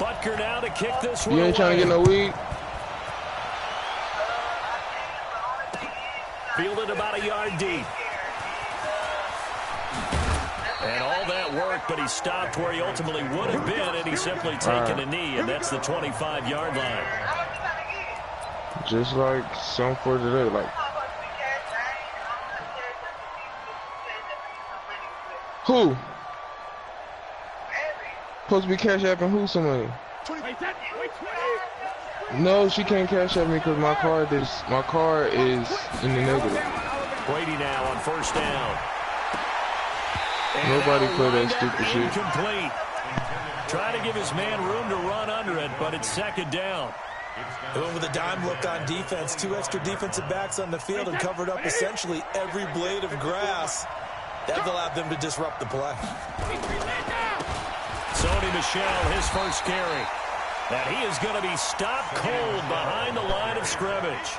Butker now to kick this one. You ain't trying to get no weed? Fielded about a yard deep. And all that work, but he stopped where he ultimately would have been, and he's simply taken a knee, and that's the 25-yard line. Just like some for today, like. Who? Supposed to be cash apping who somebody? No, she can't cash app me because my card is in the negative. Brady now on first down. Nobody play that stupid shit. Incomplete. Trying to give his man room to run under it, but it's second down. They went with a dime look on defense. 2 extra defensive backs on the field and covered up essentially every blade of grass. That allowed them to disrupt the play. Sony Michel, his first carry. And he is going to be stopped cold behind the line of scrimmage.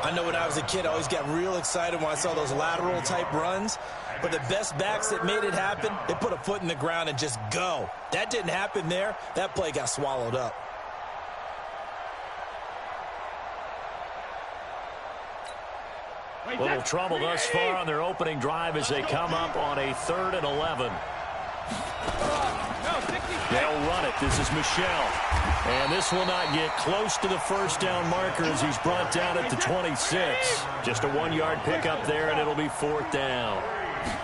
I know when I was a kid, I always got real excited when I saw those lateral-type runs. But the best backs that made it happen, they put a foot in the ground and just go. That didn't happen there. That play got swallowed up. Little trouble thus far on their opening drive as they come up on a 3rd and 11. They'll run it. This is Michel. And this will not get close to the first down marker as he's brought down at the 26. Just a 1-yard pickup there, and it'll be 4th down.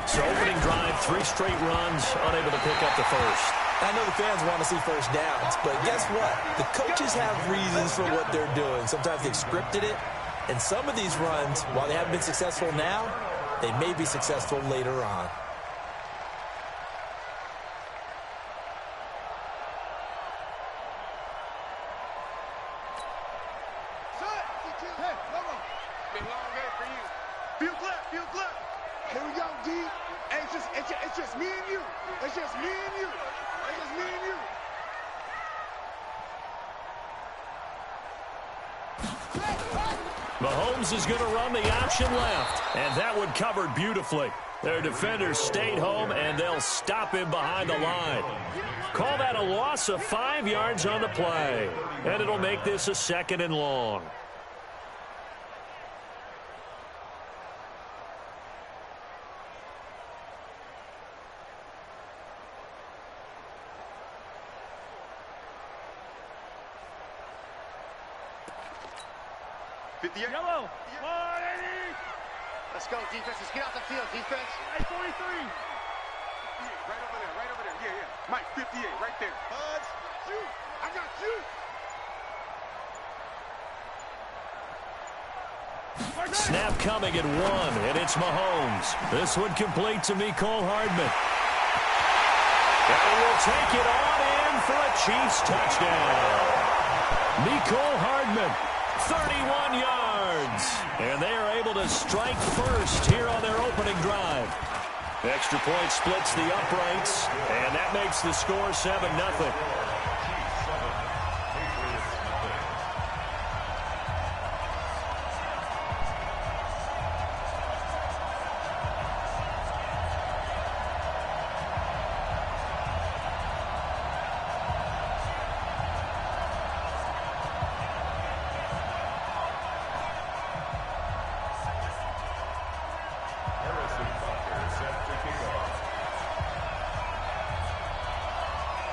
So opening drive, 3 straight runs, unable to pick up the first. I know the fans want to see first downs, but guess what? The coaches have reasons for what they're doing. Sometimes they've scripted it, and some of these runs, while they haven't been successful now, they may be successful later on. It's just me and you. It's just me and you. It's just me and you. Mahomes is going to run the option left, and that one covered beautifully. Their defenders stayed home, and they'll stop him behind the line. Call that a loss of 5 yards on the play, and it'll make this a 2nd and long. Yellow. Let's go, defense. Let's get out the field, defense. 43. Right over there. Yeah. Mike, 58, right there. Buds, shoot. I got you. Snap coming at 1, and it's Mahomes. This one complete to Mecole Hardman. And will take it on in for a Chiefs touchdown. Mecole Hardman. 31 yards. And they are able to strike first here on their opening drive. Extra point splits the uprights, and that makes the score 7-0.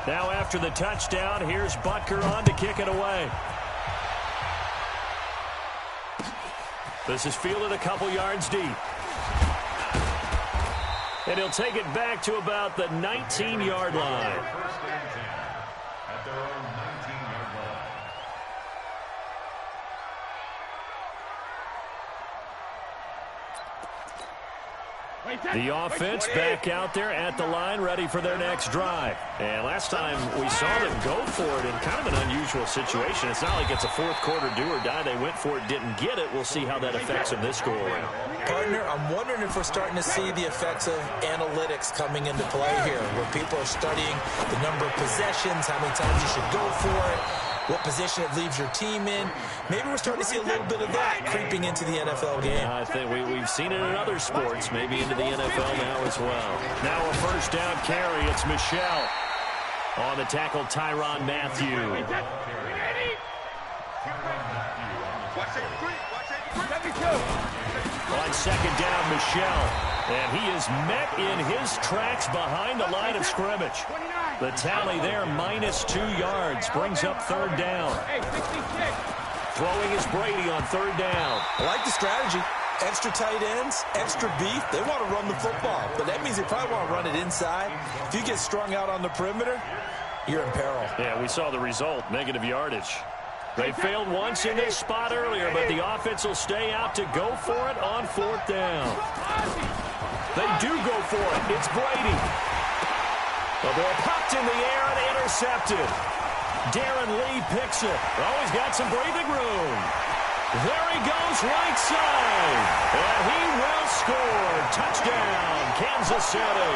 Now after the touchdown, here's Butker on to kick it away. This is fielded a couple yards deep. And he'll take it back to about the 19-yard line. The offense back out there at the line, ready for their next drive. And last time we saw them go for it in kind of an unusual situation. It's not like it's a fourth-quarter do-or-die. They went for it, didn't get it. We'll see how that affects them this go-around. Partner, I'm wondering if we're starting to see the effects of analytics coming into play here, where people are studying the number of possessions, how many times you should go for it, what position it leaves your team in. Maybe we're starting to see a little bit of that creeping into the NFL game. I think we've seen it in other sports, maybe into the NFL now as well. Now a first down carry. It's Michel. On the tackle, Tyrann Mathieu. On second down, Michel. And he is met in his tracks behind the line of scrimmage. The tally there, -2 yards, brings up third down. Throwing is Brady on third down. I like the strategy. Extra tight ends, extra beef. They want to run the football, but that means they probably want to run it inside. If you get strung out on the perimeter, you're in peril. Yeah, we saw the result, negative yardage. They failed once in this spot earlier, but the offense will stay out to go for it on fourth down. They do go for it. It's Brady. The ball popped in the air and intercepted. Darren Lee picks it. Oh, he's got some breathing room. There he goes right side. And he will score. Touchdown, Kansas City.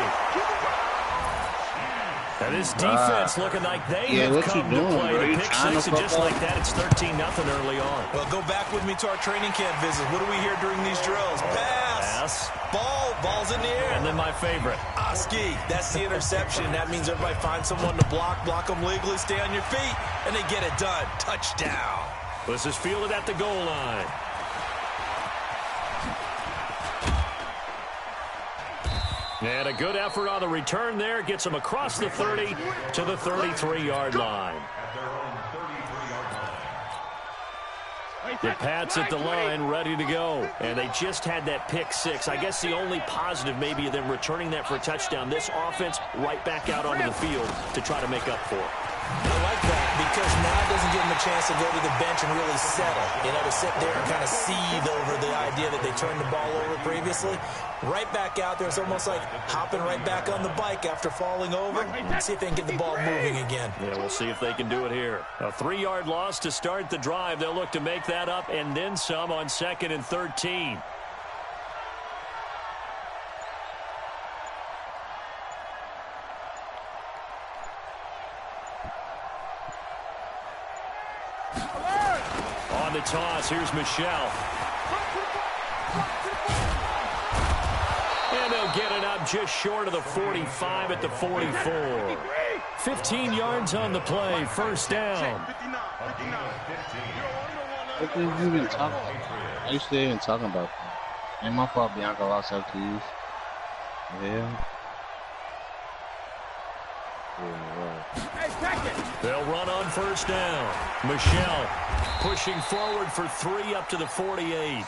And this defense looking like they have come to play the pick six, and just like that, it's 13-0 early on. Well, go back with me to our training camp visit. What do we hear during these drills? Pass. Ball's in the air. And then my favorite. Oski, that's the interception. That means everybody finds someone to block them legally, stay on your feet, and they get it done. Touchdown. This is fielded at the goal line. And a good effort on the return there. Gets him across the 30 to the 33-yard line. The Pats at the line, ready to go. And they just had that pick six. I guess the only positive maybe of them returning that for a touchdown. This offense right back out onto the field to try to make up for it. I like that because now it doesn't give them a chance to go to the bench and really settle. You know, to sit there and kind of seethe over the idea that they turned the ball over previously. Right back out there. It's almost like hopping right back on the bike after falling over. Let's see if they can get the ball moving again. Yeah, we'll see if they can do it here. A 3-yard loss to start the drive. They'll look to make that up and then some on 2nd and 13. On the toss, here's Michel. And they'll get it up just short of the 45 at the 44. 15 yards on the play, first down. What did you even talk about? I used to even talking about that. Ain't my fault Bianca lost her keys. Yeah. They'll run on first down. Michel pushing forward for 3 up to the 48.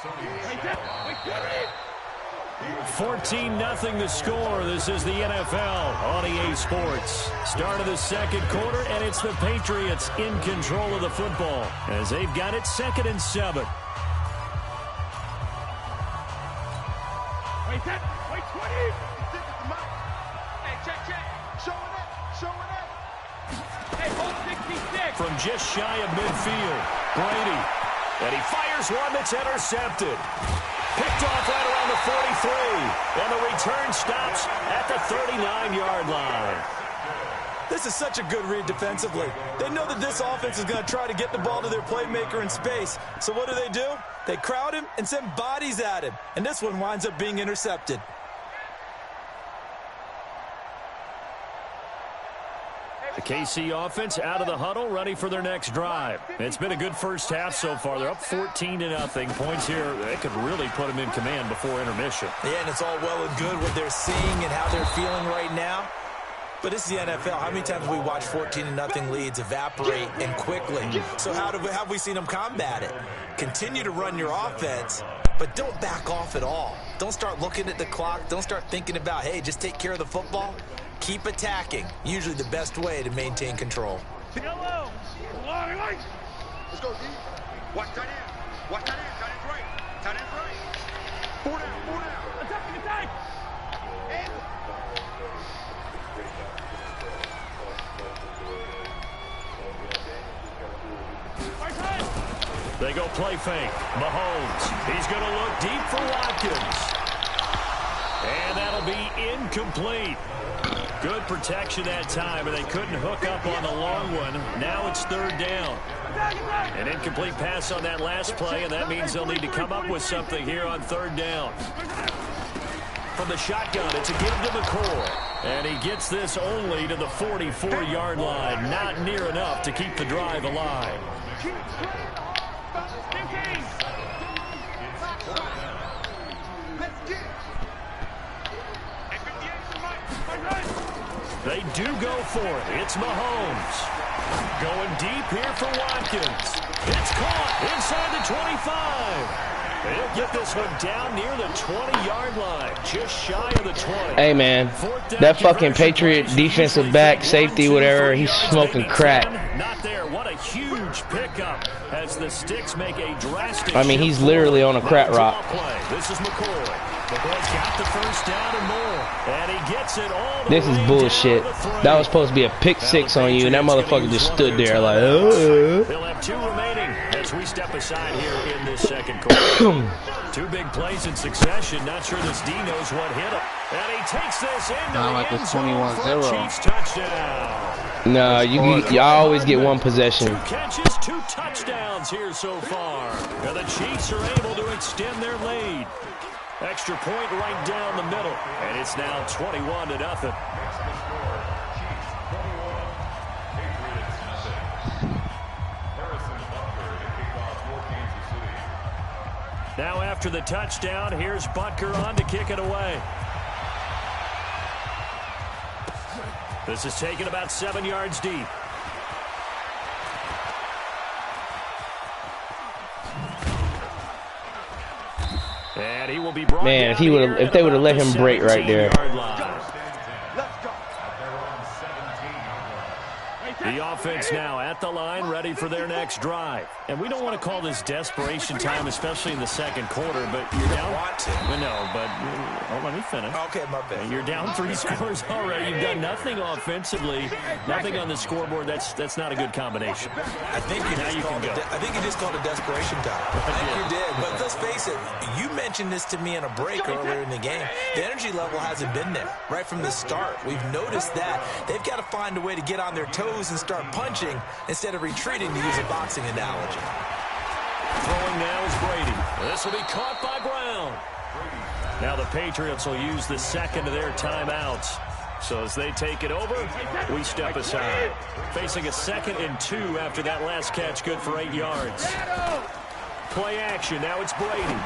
14-0 the score. This is the NFL on EA Sports. Start of the second quarter, and it's the Patriots in control of the football as they've got it 2nd and 7. Wait, 20. Hey, check. Showing it. Hey, hold 66. From just shy of midfield, Brady. And he fires one that's intercepted. Picked off right around the 43. And the return stops at the 39-yard line. This is such a good read defensively. They know that this offense is going to try to get the ball to their playmaker in space. So what do? They crowd him and send bodies at him. And this one winds up being intercepted. The KC offense out of the huddle, ready for their next drive. It's been a good first half so far. They're up 14-0. Points here, they could really put them in command before intermission. Yeah, and it's all well and good what they're seeing and how they're feeling right now. But this is the NFL. How many times have we watched 14-0 leads evaporate and quickly? So have we seen them combat it? Continue to run your offense, but don't back off at all. Don't start looking at the clock. Don't start thinking about, hey, just take care of the football. Keep attacking. Usually the best way to maintain control. Yellow. Long light. Let's go, D. Watch tight end. Watch tight end. Tight end's right. Tight end's right. 4 down. Attack. And they go play fake. Mahomes. He's going to look deep for Watkins. And that'll be incomplete. Good protection that time, and they couldn't hook up on the long one. Now it's 3rd down. An incomplete pass on that last play, and that means they'll need to come up with something here on 3rd down. from the shotgun. It's a give to McCoy. And he gets this only to the 44-yard line. Not near enough to keep the drive alive. They do go for it. It's Mahomes. Going deep here for Watkins. It's caught inside the 25. They'll get this one down near the 20-yard line, just shy of the 20. Hey, man, that fucking Patriot defensive back, safety, whatever, he's smoking crack. Not there. What a huge pickup as the Sticks make a drastic. I mean, he's literally on a crack rock. This is McCoy. McCoy's got the first down and more, and he gets it all the This is bullshit. That was supposed to be a pick six on you, and that motherfucker just stood there like, They'll have 2 remaining as we step aside here in this second quarter. 2 big plays in succession. Not sure this D knows what hit him. And he takes this into the end zone for a Chiefs touchdown. No, you always get one possession. 2 catches, 2 touchdowns here so far. And the Chiefs are able to extend their lead. Extra point right down the middle. And it's now 21-0. Now after the touchdown, here's Butker on to kick it away. This is taken about 7 yards deep. And he will be brought Man, if they would have let him break right there. The offense now at the line, ready for their next drive. And we don't want to call this desperation time, especially in the second quarter, but you're down. No, but let me finish. Okay, my bad. You're down 3 scores already. You've done nothing offensively, nothing on the scoreboard. That's not a good combination. I think you just called it desperation time. I think you did. But let's face it, you mentioned this to me in a break earlier in the game. The energy level hasn't been there right from the start. We've noticed that. They've got to find a way to get on their toes and start punching instead of retreating, to use a boxing analogy. Throwing now is Brady. This will be caught by Brown. Now the Patriots will use the second of their timeouts. So as they take it over, we step aside. Facing a 2nd and 2 after that last catch, good for 8 yards. Play action. Now it's Brady.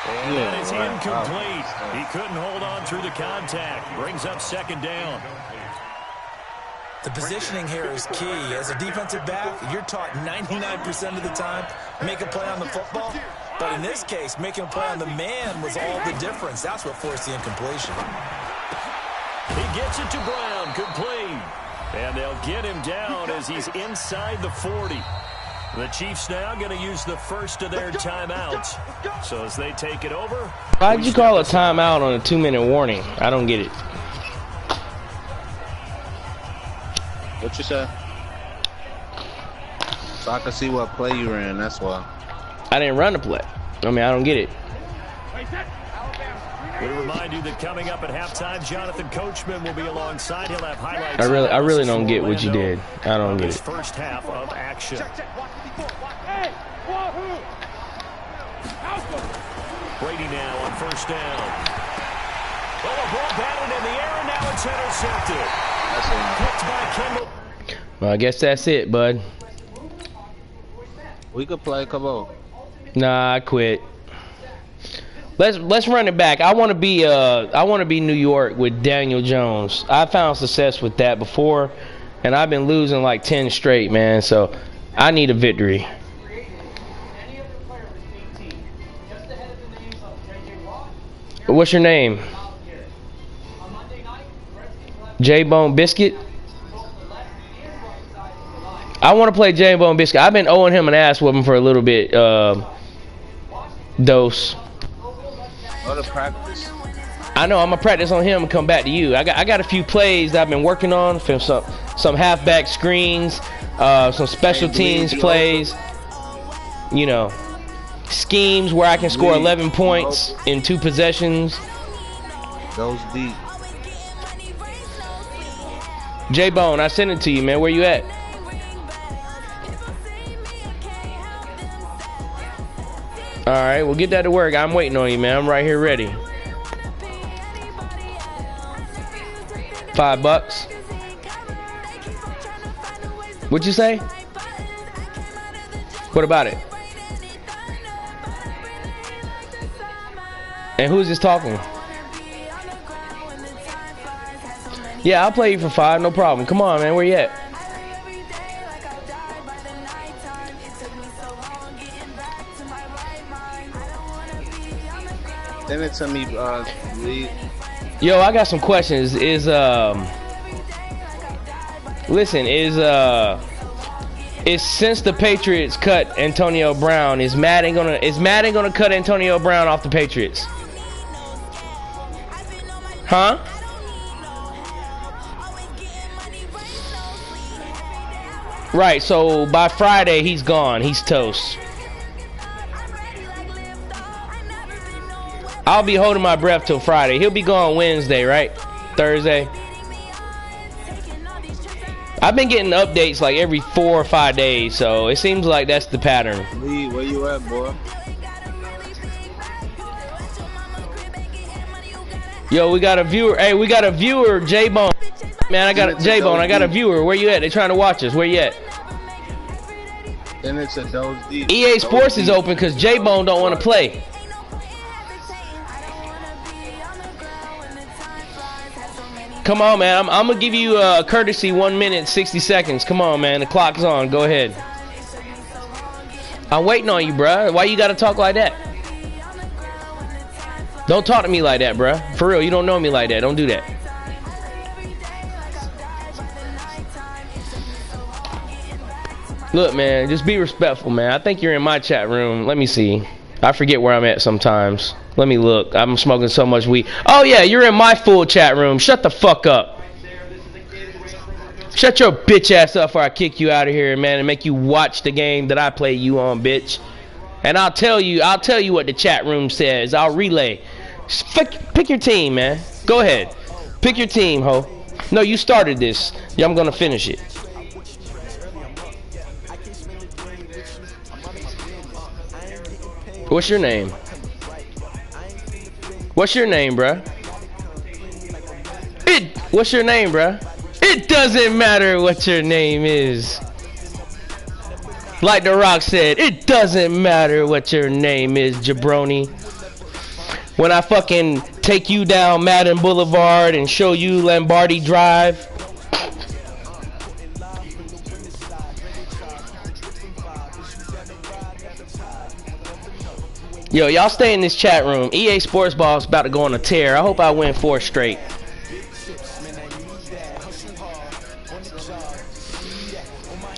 And that is incomplete. He couldn't hold on through the contact. Brings up 2nd down. The positioning here is key. As a defensive back, you're taught 99% of the time, make a play on the football. But in this case, making a play on the man was all the difference. That's what forced the incompletion. He gets it to Brown, complete. And they'll get him down as he's inside the 40. The Chiefs now going to use the first of their timeouts. So as they take it over. Why'd you call a timeout on a 2-minute warning? I don't get it. What you say? So I can see what play you ran, that's why. I didn't run the play. I mean, I don't get it. We remind you that coming up at halftime, Jonathan Coachman will be alongside. He'll have highlights. I really don't get what you did. I don't get it. First half of action. Brady now on first down. Oh, a ball batted in the air, and now it's intercepted. Picked by Kendall. Well, I guess that's it, bud. We could play, come on. Nah, I quit. Let's run it back. I want to be New York with Daniel Jones. I found success with that before, and I've been losing like 10 straight, man. So I need a victory. What's your name? J-Bone Biscuit. I want to play J-Bone Biscuit. I've been owing him an ass whooping for a little bit. Dose. Go to practice. I know. I'm gonna practice on him and come back to you. I got a few plays that I've been working on. From some halfback screens, some special teams plays. You know, schemes where I can score 11 points in 2 possessions. Goes deep. J-Bone, I sent it to you, man. Where you at? All right, well, get that to work. I'm waiting on you, man. I'm right here ready. $5. What'd you say? What about it? And who's this talking? Yeah, I'll play you for $5, no problem. Come on, man, where you at? Send it to me, Lee. Yo, I got some questions. Listen, is since the Patriots cut Antonio Brown, is Madden gonna cut Antonio Brown off the Patriots? Huh? Right, so by Friday he's gone. He's toast. I'll be holding my breath till Friday. He'll be gone Wednesday, right? Thursday. I've been getting updates like every 4 or 5 days, so it seems like that's the pattern. Lee, where you at, boy? Yo, we got a viewer. Hey, we got a viewer, J-Bone. Man, I got a J-Bone. I got a viewer. Where you at? They trying to watch us. Where you at? Then it's a Dose D. EA Sports is open because J-Bone don't want to play. Come on, man. I'm gonna give you a courtesy 1 minute 60 seconds. Come on, man. The clock's on. Go ahead. I'm waiting on you, bruh. Why you gotta talk like that? Don't talk to me like that, bruh. For real, you don't know me like that. Don't do that. Look, man, just be respectful, man. I think you're in my chat room. Let me see. I forget where I'm at sometimes. Let me look. I'm smoking so much weed. Oh, yeah, you're in my full chat room. Shut the fuck up. Shut your bitch ass up before I kick you out of here, man, and make you watch the game that I play you on, bitch. And I'll tell you what the chat room says. I'll relay. Pick your team, man. Go ahead. Pick your team, ho. No, you started this. Yeah, I'm gonna finish it. What's your name? What's your name, bruh? What's your name, bruh? It doesn't matter what your name is. Like The Rock said, it doesn't matter what your name is, jabroni. When I fucking take you down Madden Boulevard and show you Lombardi Drive. Yo, y'all stay in this chat room. EA Sports Ball's about to go on a tear. I hope I win 4 straight.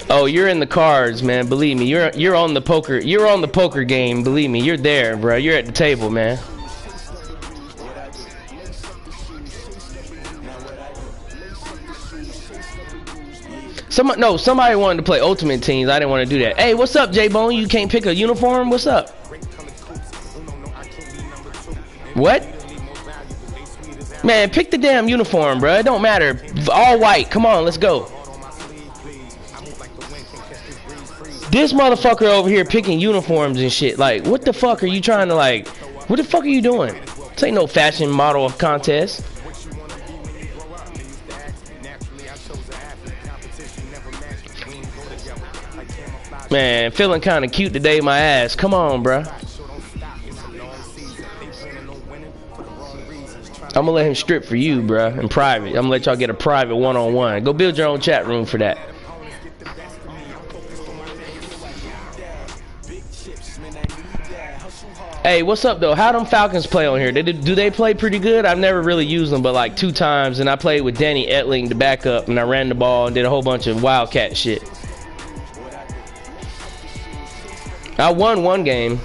Oh, you're in the cards, man. Believe me, you're on the poker. You're on the poker game. Believe me, you're there, bro. You're at the table, man. Somebody wanted to play Ultimate Teams. I didn't want to do that. Hey, what's up, J-Bone? You can't pick a uniform? What's up? What? Man, pick the damn uniform, bro. It don't matter. All white. Come on, let's go. This motherfucker over here picking uniforms and shit. Like, what the fuck are you trying to, like, what the fuck are you doing? This ain't no fashion model of contest. Man, feeling kind of cute today, my ass. Come on, bruh. I'm gonna let him strip for you, bruh, in private. I'm gonna let y'all get a private one-on-one. Go build your own chat room for that. Hey, what's up, though? How them Falcons play on here? Do they play pretty good? I've never really used them but like 2 times, and I played with Danny Etling to back up, and I ran the ball and did a whole bunch of Wildcat shit. I won 1 game.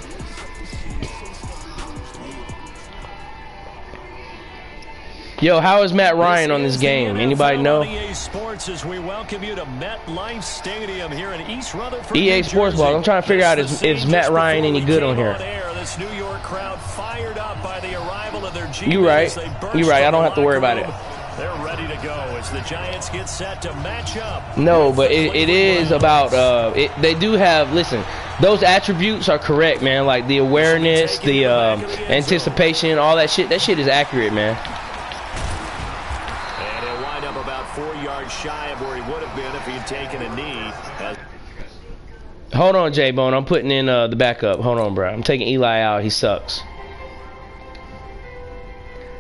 Yo, how is Matt Ryan on this game? Anybody know? EA Sports as we welcome you to MetLife Stadium here in East Rutherford. EA Sports Ball. I'm trying to figure out is Matt Ryan any good on here? This New York crowd fired up by the arrival of their you right. You right. I don't have to worry about it. They're ready to go as the Giants get set to match up. No, but it is about they do have, listen, those attributes are correct, man. Like the awareness, the anticipation, all that shit is accurate, man. And he'll wind up about 4 yards shy of where he would have been if he'd taken a knee. Hold on, J-Bone. I'm putting in the backup. Hold on, bro. I'm taking Eli out. He sucks.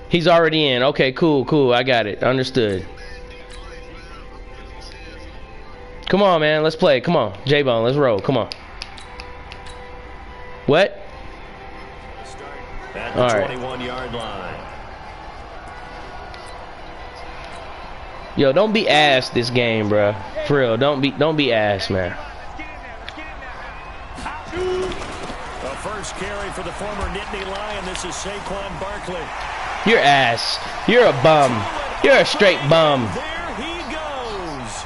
He's already in. Okay, cool. I got it. Understood. Come on, man. Let's play. Come on. J-Bone, let's roll. Come on. What? At the 21-yard line. Yo, don't be ass this game, bro. For real. Don't be ass, man. The first carry for the former Nittany Lion. This is Saquon Barkley. You're ass. You're a bum. You're a straight bum. There he goes.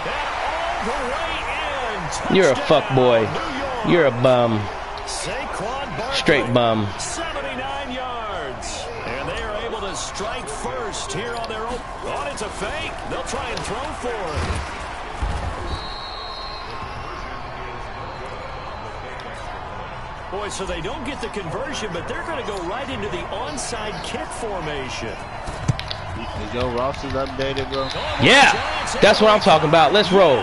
And all the way in. You're a fuck boy. You're a bum. Saquon Barkley, Straight bum. 79 yards. And they are able to strike first here on their own. Oh, it's a fake. They'll try and throw for it. Boy, so they don't get the conversion, but they're going to go right into the onside kick formation. Is Joe Ross is updated, bro? Yeah, that's what I'm talking about. Let's roll.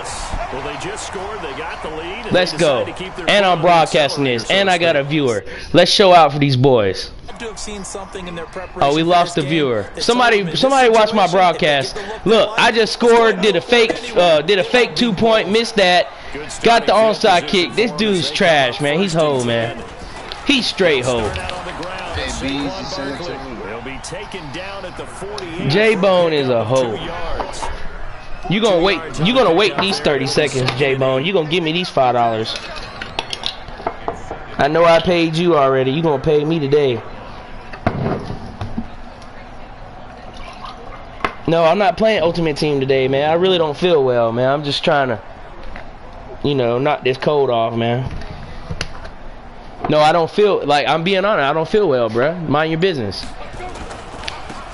Well, they just scored. They got the lead. And Let's go. And I'm broadcasting this. And I got a viewer. Let's show out for these boys. Oh, we lost the viewer. Somebody watch my broadcast. Look, I just scored. Did a fake 2-point. Missed that. Got the onside kick. This dude's trash, man. He's hoe, man. He's straight hoe. J-Bone is a hoe. You gonna wait these 30 seconds, J-Bone. You gonna give me these $5. I know I paid you already. You gonna pay me today. No, I'm not playing Ultimate Team today, man. I really don't feel well, man. I'm just trying to, you know, knock this cold off, man. No, I don't feel, like, I'm being honest, I don't feel well, bruh. Mind your business.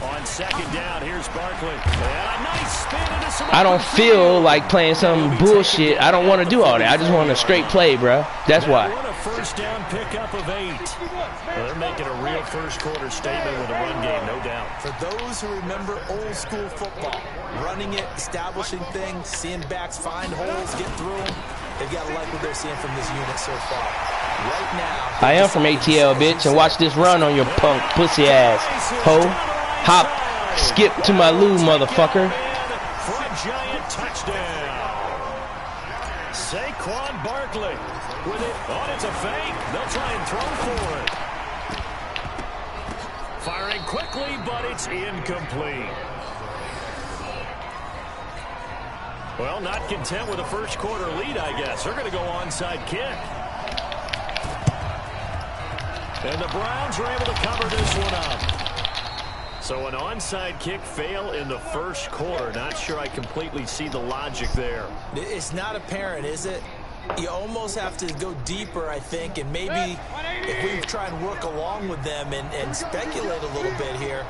On second down, here's Barkley. And a nice spin into some I don't feel like playing some bullshit. I don't want to do all that. I just want a straight play, bruh. That's why. What a first down pickup of 8. Well, they're making a real first quarter statement with a run game, no doubt. For those who remember old school football, running it, establishing things, seeing backs find holes, get through them, they've got to like what they're seeing from this unit so far. Right now, I am from ATL, bitch, and watch this run on your punk pussy ass. Ho, hop, skip to my loo, motherfucker. For a giant touchdown. Saquon Barkley with it. Oh, it's a fake. They'll try and throw for it. Firing quickly, but it's incomplete. Well, not content with a first quarter lead, I guess. They're going to go onside kick. And the Browns are able to cover this one up. So an onside kick fail in the first quarter. Not sure I completely see the logic there. It's not apparent, is it? You almost have to go deeper, I think, and maybe if we try and work along with them and speculate a little bit here,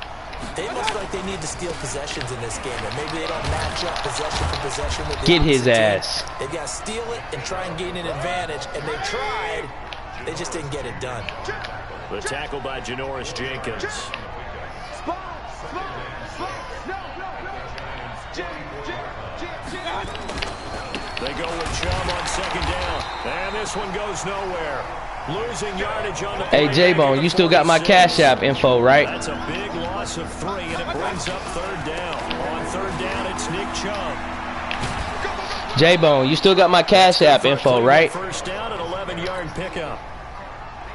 they look like they need to steal possessions in this game, and maybe they don't match up possession for possession with the Get his team. ass. They've got to steal it and try and gain an advantage, and they tried. They just didn't get it done. The tackle by Janoris Jenkins. They go with Chubb on second down. And this one goes nowhere. Losing yardage on the play. Hey, J-Bone, you still got my Cash App info, right? That's a big loss of 3, and it brings up third down. On third down, it's Nick Chubb. J-Bone, you still got my Cash App info, right? First down, an 11-yard pickup.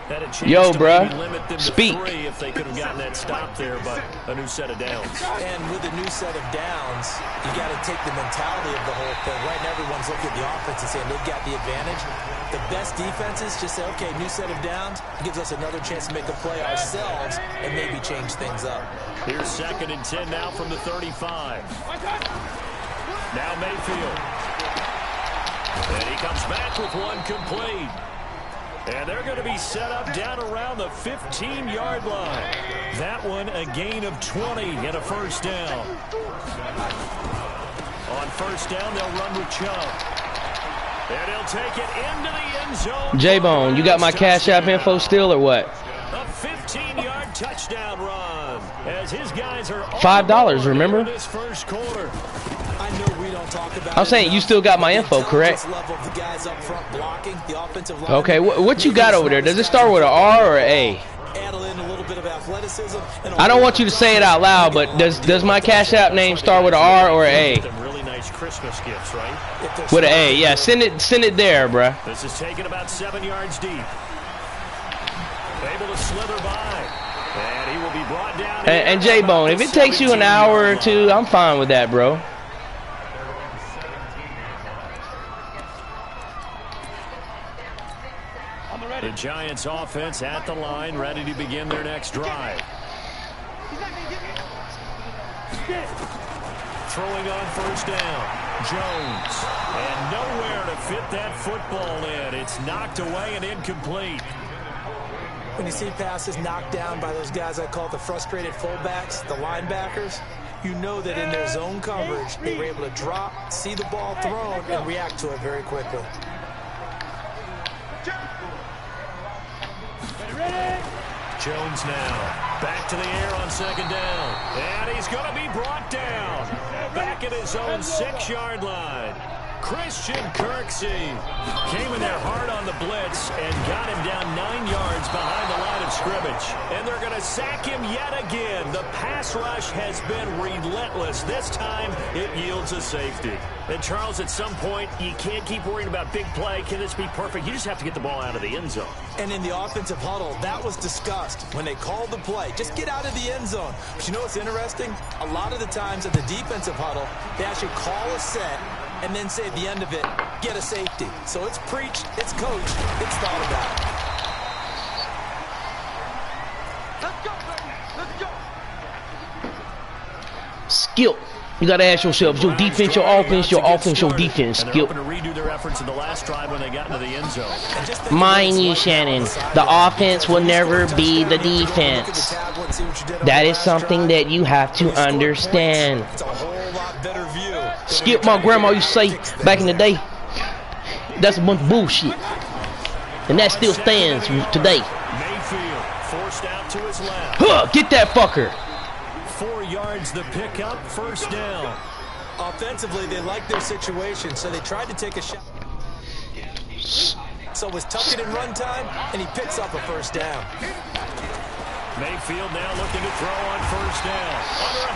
Had a chance Yo, to bruh, maybe limit them to speak. 3 if they could have gotten that stop there, but a new set of downs. And with a new set of downs, you got to take the mentality of the whole thing. Right now, everyone's looking at the offense and saying they've got the advantage. The best defenses just say, okay, new set of downs gives us another chance to make a play ourselves and maybe change things up. Here's second and 10 now from the 35. Now Mayfield. And he comes back with one complete. And they're going to be set up down around the 15-yard line. That one a gain of 20 and a first down. On first down, they'll run with Chubb. And he'll take it into the end zone. J-Bone, you got my Cash App info still or what? A 15-yard touchdown run. As his guys are $5, remember? This first quarter. I know we don't talk about I'm saying you still got my info, correct? Okay, what you got over there? Does it start with an R or an A? I don't want you to say it out loud, but does my Cash App name start with an R or an A? Really nice Christmas gifts, right? With an A, yeah. Send it there, bruh. This is taken about 7 yards deep. Able to slither by, and he will be brought down. And J-Bone, if it takes you an hour or two, I'm fine with that, bro. The Giants offense at the line, ready to begin their next drive. Throwing on first down, Jones. And nowhere to fit that football in. It's knocked away and incomplete. When you see passes knocked down by those guys I call the frustrated fullbacks, the linebackers, you know that in their zone coverage, they were able to drop, see the ball thrown, and react to it very quickly. Jones now back to the air on second down, and he's going to be brought down back at his own 6-yard line. Christian Kirksey came in there hard on the blitz and got him down 9 yards behind the line of scrimmage. And they're going to sack him yet again. The pass rush has been relentless. This time it yields a safety. And Charles, at some point, you can't keep worrying about big play. Can this be perfect? You just have to get the ball out of the end zone. And in the offensive huddle, that was discussed when they called the play. Just get out of the end zone. But you know what's interesting? A lot of the times in the defensive huddle, they actually call a set and then say at the end of it, get a safety. So it's preached, it's coached, it's thought Let's go, baby. Let's go. Skip. You got to ask yourself, your defense, your offense, your offense, your defense. Skip. To redo their efforts in the last drive when they got into the end zone. Mind you, Shannon, the offense will never be the defense. That is something that you have to understand. It's a whole lot better view. Skip, my grandma used to say back in the day, that's a bunch of bullshit. And that still stands today. Mayfield forced out to his left. Huh, get that fucker. 4 yards the pickup, first down. Offensively, they liked their situation, so they tried to take a shot. So it was tuck it in run time, and he picks up a first down. Mayfield now looking to throw on first down.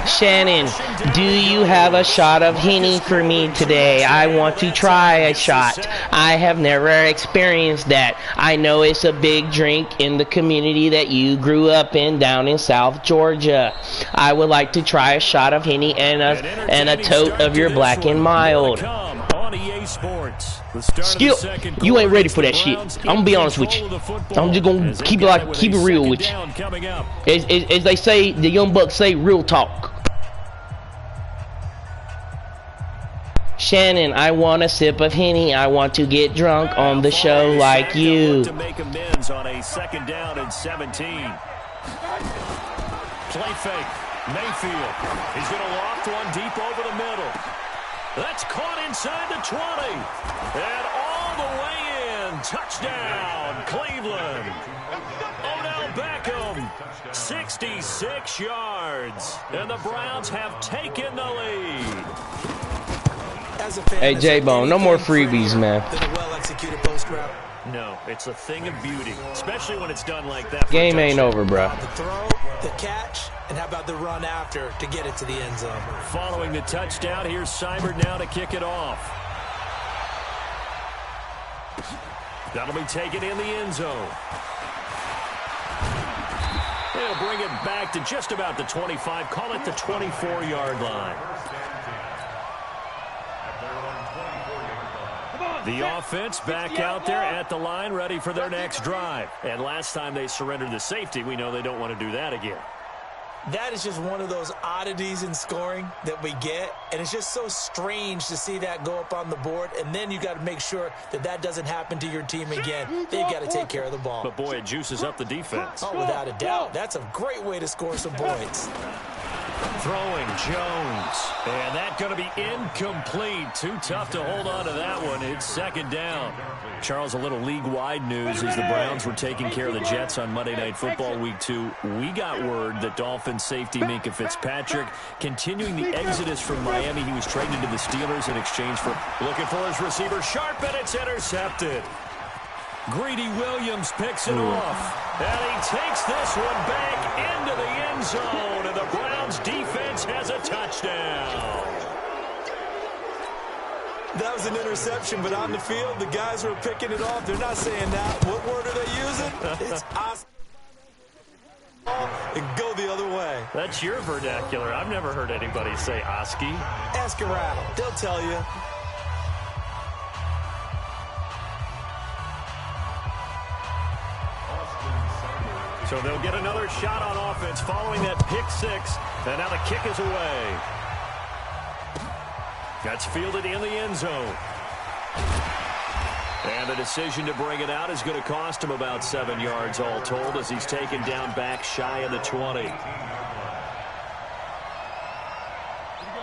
Shannon, do you have a shot of Henny for me today? I want to try a shot. I have never experienced that. I know it's a big drink in the community that you grew up in down in South Georgia. I would like to try a shot of Henny and a tote of your Black and Mild. Skip, you ain't ready for that shit. I'm gonna be honest with you. I'm just gonna keep it real with you. As they say, the young bucks say, real talk. Shannon, I want a sip of Henny. I want to get drunk on the show like you. To make amends on a second down and 17. Play fake. Mayfield. He's going to loft one deep over the middle. That's caught inside the 20. And all the way in. Touchdown, Cleveland. Odell Beckham, 66 yards. And the Browns have taken the lead. Hey, J-Bone, no more freebies, man. No, it's a thing of beauty, especially when it's done like that. Game ain't over, bro. The throw, the catch, and how about the run after to get it to the end zone? Following the touchdown, here's Seibert now to kick it off. That'll be taken in the end zone. They'll bring it back to just about the 25. Call it the 24-yard line. The offense back out there at the line, ready for their next drive. And last time they surrendered the safety, we know they don't want to do that again. That is just one of those oddities in scoring that we get, and it's just so strange to see that go up on the board, and then you got to make sure that that doesn't happen to your team again. They've got to take care of the ball. But, boy, it juices up the defense. Oh, without a doubt. That's a great way to score some points. Throwing Jones. And that's going to be incomplete. Too tough to hold on to that one. It's second down. Charles, a little league-wide news as the Browns were taking care of the Jets on Monday Night Football Week 2. We got word that Dolphins safety Minkah Fitzpatrick continuing the exodus from Miami. He was traded to the Steelers in exchange for looking for his receiver Sharp, and it's intercepted. Greedy Williams picks it off, and he takes this one back into the end zone, and the Browns defense has a touchdown. That was an interception, but on the field, the guys who are picking it off, they're not saying that. What word are they using? It's awesome. And go the other way. That's your vernacular. I've never heard anybody say Oski. Ask around. They'll tell you. So they'll get another shot on offense following that pick six. And now the kick is away. That's fielded in the end zone. And the decision to bring it out is going to cost him about 7 yards all told as he's taken down back shy of the 20.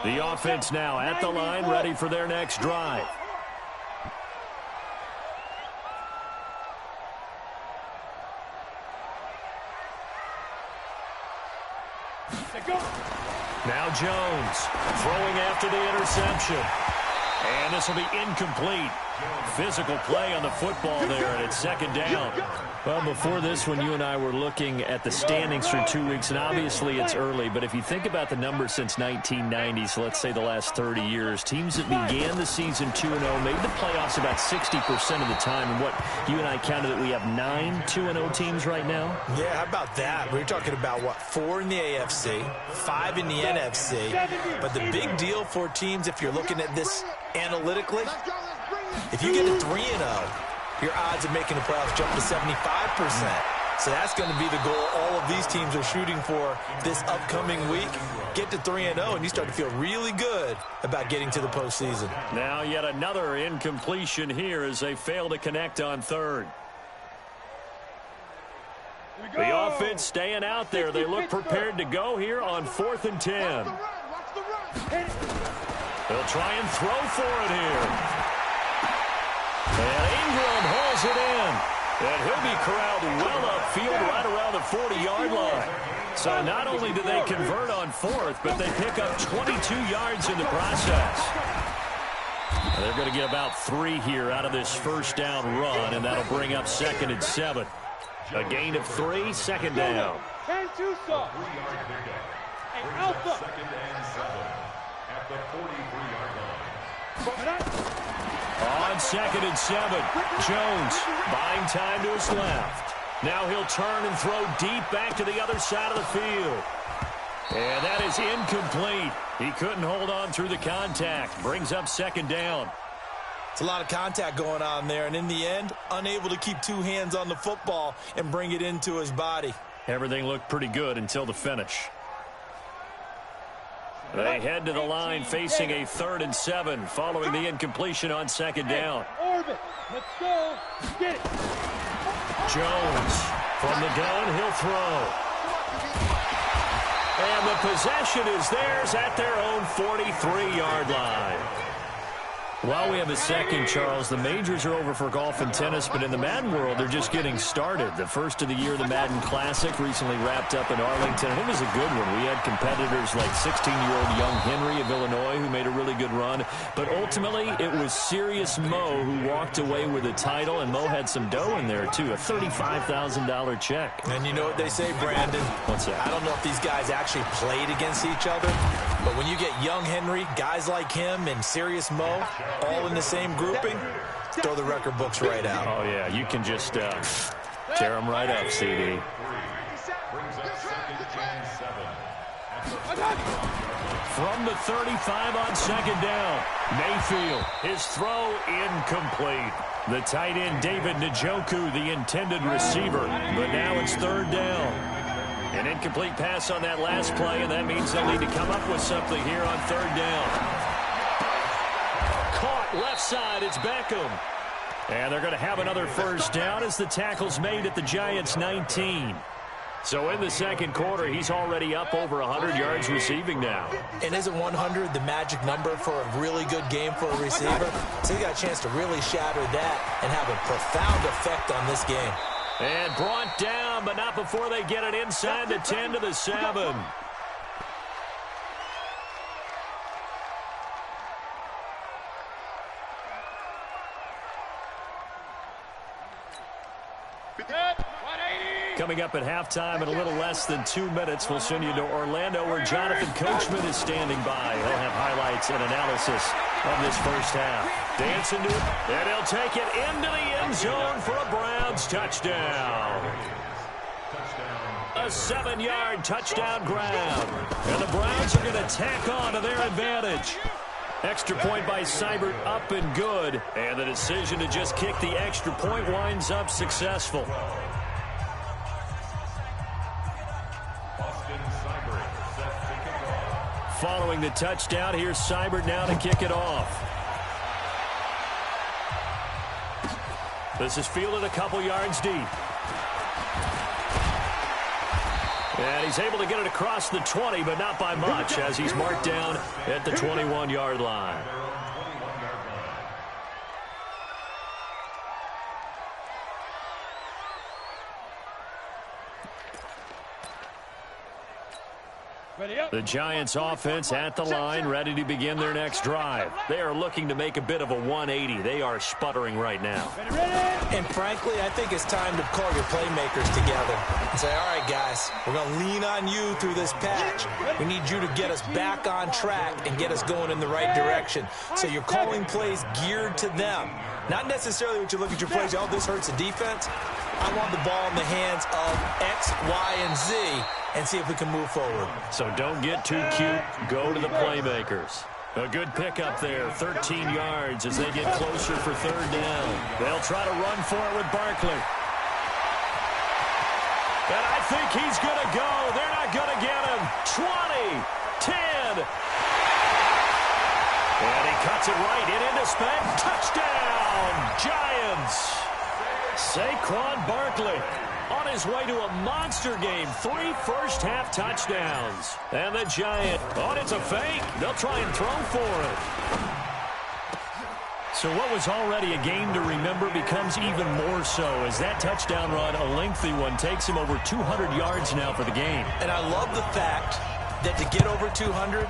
The offense now at the line, ready for their next drive. Now Jones throwing after the interception. And this will be incomplete. Physical play on the football there, and it's second down. Well, before this one, you and I were looking at the standings for 2 weeks, and obviously it's early, but if you think about the numbers since 1990, so let's say the last 30 years, teams that began the season 2-0 made the playoffs about 60% of the time, and what you and I counted that we have 9 2-0 teams right now? Yeah, how about that? We're talking about, what, 4 in the AFC, 5 in the NFC, but the big deal for teams, if you're looking at this analytically, if you get to 3-0, your odds of making the playoffs jump to 75%. So that's going to be the goal all of these teams are shooting for this upcoming week. Get to 3-0, and you start to feel really good about getting to the postseason. Now yet another incompletion here as they fail to connect on third. The offense staying out there. They look prepared to go here on 4th and 10. They'll try and throw for it here. And Ingram hauls it in. And he'll be corralled well upfield right around the 40-yard line. So not only do they convert on 4th, but they pick up 22 yards in the process. They're going to get about 3 here out of this first down run, and that'll bring up 2nd and 7. A gain of 3, second down. And Tucson. And Alpha. Second and 7 at the 43-yard line. On 2nd and 7, Jones buying time to his left. Now he'll turn and throw deep back to the other side of the field. And that is incomplete. He couldn't hold on through the contact. Brings up 2nd down. It's a lot of contact going on there, and in the end, unable to keep 2 hands on the football and bring it into his body. Everything looked pretty good until the finish. They head to the line facing a 3rd and 7 following the incompletion on 2nd down. Orbit. Let's go. Get it. Jones from the gun, he'll throw. And the possession is theirs at their own 43-yard line. While we have a second, Charles, the majors are over for golf and tennis, but in the Madden world, they're just getting started. The first of the year, the Madden Classic, recently wrapped up in Arlington, and it was a good one. We had competitors like 16-year-old young Henry of Illinois who made a really good run, but ultimately it was Serious Mo who walked away with the title, and Mo had some dough in there, too, a $35,000 check. And you know what they say, Brandon? What's that? I don't know if these guys actually played against each other, but when you get young Henry, guys like him, and Serious Mo, all in the same grouping, throw the record books right out. Oh, yeah, you can just tear them right up, CD. From the 35 on 2nd down, Mayfield, his throw incomplete. The tight end, David Njoku, the intended receiver, but now it's 3rd down. An incomplete pass on that last play, and that means they'll need to come up with something here on third down. Caught left side, it's Beckham. And they're going to have another first down as the tackle's made at the Giants' 19. So in the second quarter, he's already up over 100 yards receiving now. And isn't 100 the magic number for a really good game for a receiver? So he got a chance to really shatter that and have a profound effect on this game. And brought down, but not before they get it inside the 10 to the 7. Coming up at halftime in a little less than 2 minutes, we'll send you to Orlando where Jonathan Coachman is standing by. He'll have highlights and analysis of this first half. Dance into it, and he'll take it into the end zone for a Browns touchdown. A 7-yard touchdown grab. And the Browns are going to tack on to their advantage. Extra point by Seibert up and good. And the decision to just kick the extra point winds up successful. Following the touchdown, here's Seibert now to kick it off. This is fielded a couple yards deep. And he's able to get it across the 20, but not by much, as he's marked down at the 21-yard line. The Giants offense at the line, ready to begin their next drive. They are looking to make a bit of a 180. They are sputtering right now. And frankly, I think it's time to call your playmakers together and say, all right, guys, we're going to lean on you through this patch. We need you to get us back on track and get us going in the right direction. So you're calling plays geared to them. Not necessarily what you look at your plays, oh, this hurts the defense. I want the ball in the hands of X, Y, and Z and see if we can move forward. So don't get too cute. Go to the playmakers. A good pickup there, 13 yards as they get closer for third down. They'll try to run for it with Barkley. And I think he's going to go. They're not going to get him. 20, 10. And he cuts it right into space. Touchdown, Giants. Saquon Barkley on his way to a monster game. 3 first-half touchdowns. And the Giants, oh, it's a fake. They'll try and throw for it. So what was already a game to remember becomes even more so as that touchdown run, a lengthy one, takes him over 200 yards now for the game. And I love the fact that to get over 200,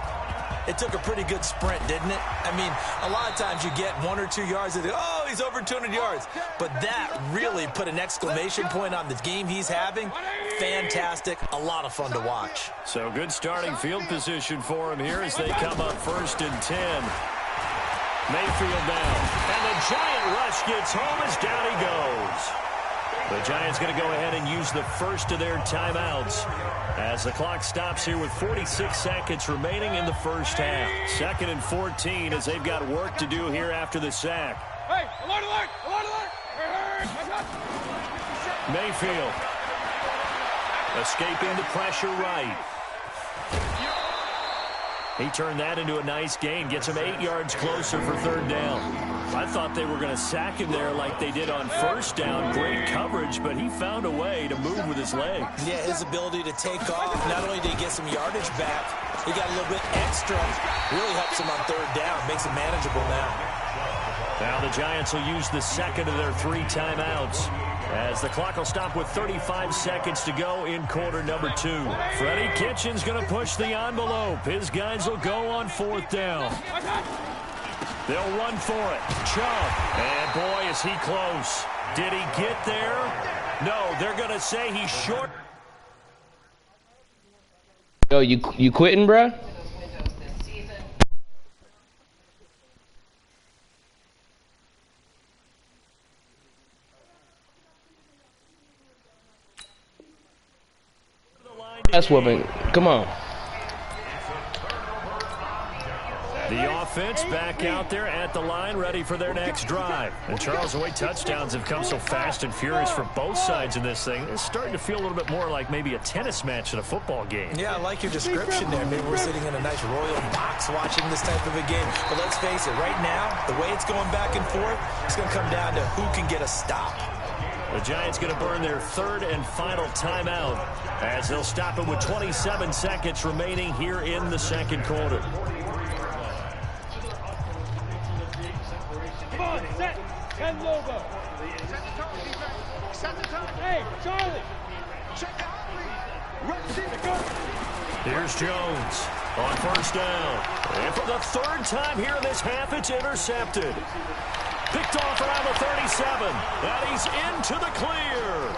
it took a pretty good sprint, didn't it? I mean, a lot of times you get 1 or 2 yards and think, oh, he's over 200 yards. But that really put an exclamation point on the game he's having. Fantastic. A lot of fun to watch. So good starting field position for him here as they come up 1st and 10. Mayfield down. And the Giant rush gets home as down he goes. The Giants going to go ahead and use the first of their timeouts as the clock stops here with 46 seconds remaining in the first half. 2nd and 14 as they've got work to do here after the sack. Hey, alert, alert, alert, alert. Mayfield escaping the pressure right. He turned that into a nice gain, gets him 8 yards closer for third down. I thought they were going to sack him there like they did on first down. Great coverage, but he found a way to move with his legs. Yeah, his ability to take off. Not only did he get some yardage back, he got a little bit extra. Really helps him on third down. Makes it manageable now. Now the Giants will use the second of their 3 timeouts as the clock will stop with 35 seconds to go in quarter number 2. Freddie Kitchens going to push the envelope. His guys will go on 4th down. They'll run for it. Chubb. And boy, is he close. Did he get there? No, they're going to say he's short. Yo, you quitting, bruh? That's whooping. Come on. The offense offense back out there at the line, ready for their next drive. And Charles, the way touchdowns have come so fast and furious for both sides in this thing, it's starting to feel a little bit more like maybe a tennis match in a football game. Yeah, I like your description there. Maybe we're sitting in a nice royal box watching this type of a game. But let's face it, right now, the way it's going back and forth, it's going to come down to who can get a stop. The Giants going to burn their third and final timeout as they'll stop it with 27 seconds remaining here in the second quarter. Come on, set. 10 logo. Hey, Charlie. Here's Jones on first down. And for the third time here in this half, it's intercepted. Picked off around the 37. And he's into the clear.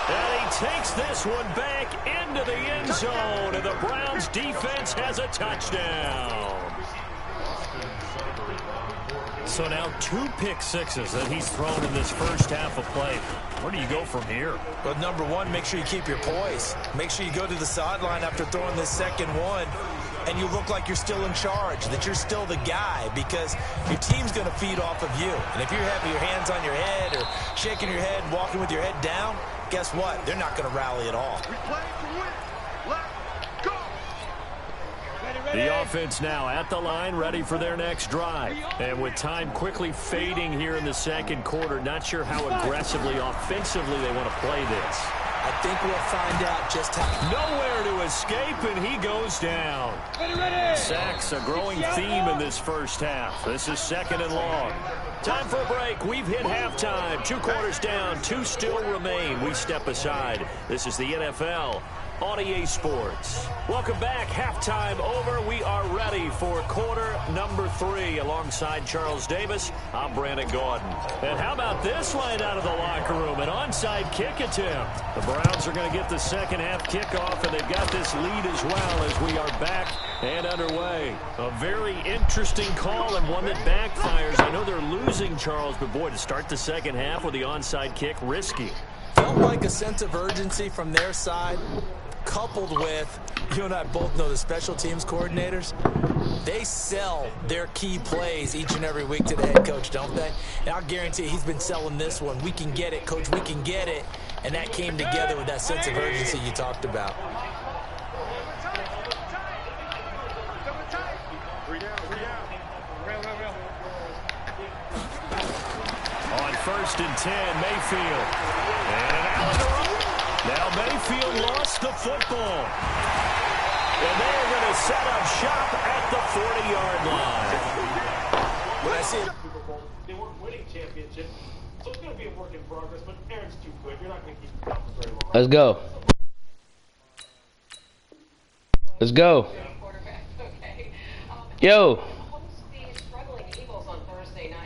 And he takes this one back into the end zone. And the Browns defense has a touchdown. So now 2 pick sixes that he's thrown in this first half of play. Where do you go from here? Well, number one, make sure you keep your poise. Make sure you go to the sideline after throwing this second one, and you look like you're still in charge, that you're still the guy, because your team's going to feed off of you. And if you're having your hands on your head or shaking your head and walking with your head down, guess what? They're not going to rally at all. We play to win. Let's go. The offense now at the line, ready for their next drive. And with time quickly fading here in the second quarter, not sure how aggressively, offensively they want to play this. I think we'll find out just how. Nowhere to escape, and he goes down. Sacks, a growing theme in this first half. This is second and long. Time for a break. We've hit halftime. 2 quarters down, 2 still remain. We step aside. This is the NFL on EA Sports. Welcome back. Halftime over. We are ready for quarter number 3. Alongside Charles Davis, I'm Brandon Gordon. And how about this line out of the locker room? An onside kick attempt. The Browns are going to get the second half kickoff, and they've got this lead as well as we are back and underway. A very interesting call and one that backfires. I know they're losing, Charles, but boy, to start the second half with the onside kick, risky. Felt like a sense of urgency from their side, coupled with, you and I both know the special teams coordinators, they sell their key plays each and every week to the head coach, don't they? And I'll guarantee he's been selling this one. We can get it, coach, we can get it. And that came together with that sense of urgency you talked about. On first and 10, Mayfield. And out of the run. Now Mayfield lost the football. And they're going to set up shop at the 40-yard line. When I see it, They weren't winning championships, so it's going to be a work in progress, but Aaron's too quick. You're not going to keep him for very long. Let's go. Let's go. Yo.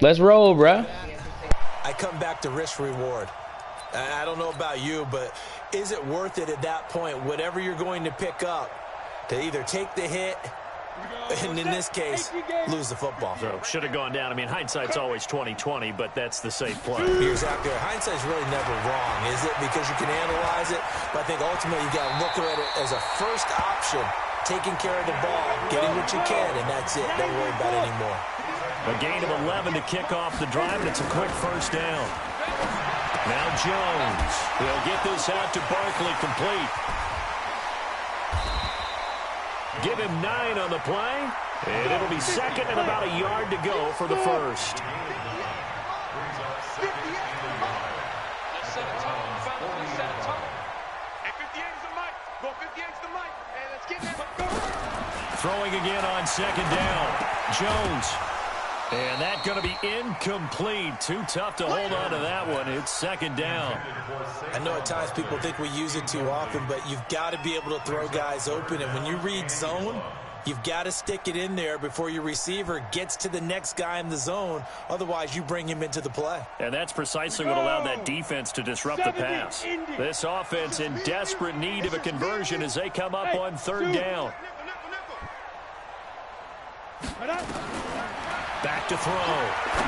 Let's roll, bruh. I come back to risk reward. I don't know about you, but is it worth it at that point, whatever you're going to pick up, to either take the hit and in this case, lose the football? So should have gone down. I mean, hindsight's always 20/20, but that's the safe play. You're exactly right. Hindsight's really never wrong, is it? Because you can analyze it, but I think ultimately you got to look at it as a first option, taking care of the ball, getting what you can, and that's it. Don't worry about it anymore. A gain of 11 to kick off the drive, and it's a quick first down. Now Jones. He'll get this out to Barkley, complete. Give him 9 on the play, and it'll be second and about a yard to go for the first. Throwing again on second down. Jones. And that's going to be incomplete. Too tough to hold on to that one. It's second down. I know at times people think we use it too often, but you've got to be able to throw guys open. And when you read zone, you've got to stick it in there before your receiver gets to the next guy in the zone. Otherwise, you bring him into the play. And that's precisely what allowed that defense to disrupt the pass. This offense in desperate need of a conversion as they come up on third down. Back to throw.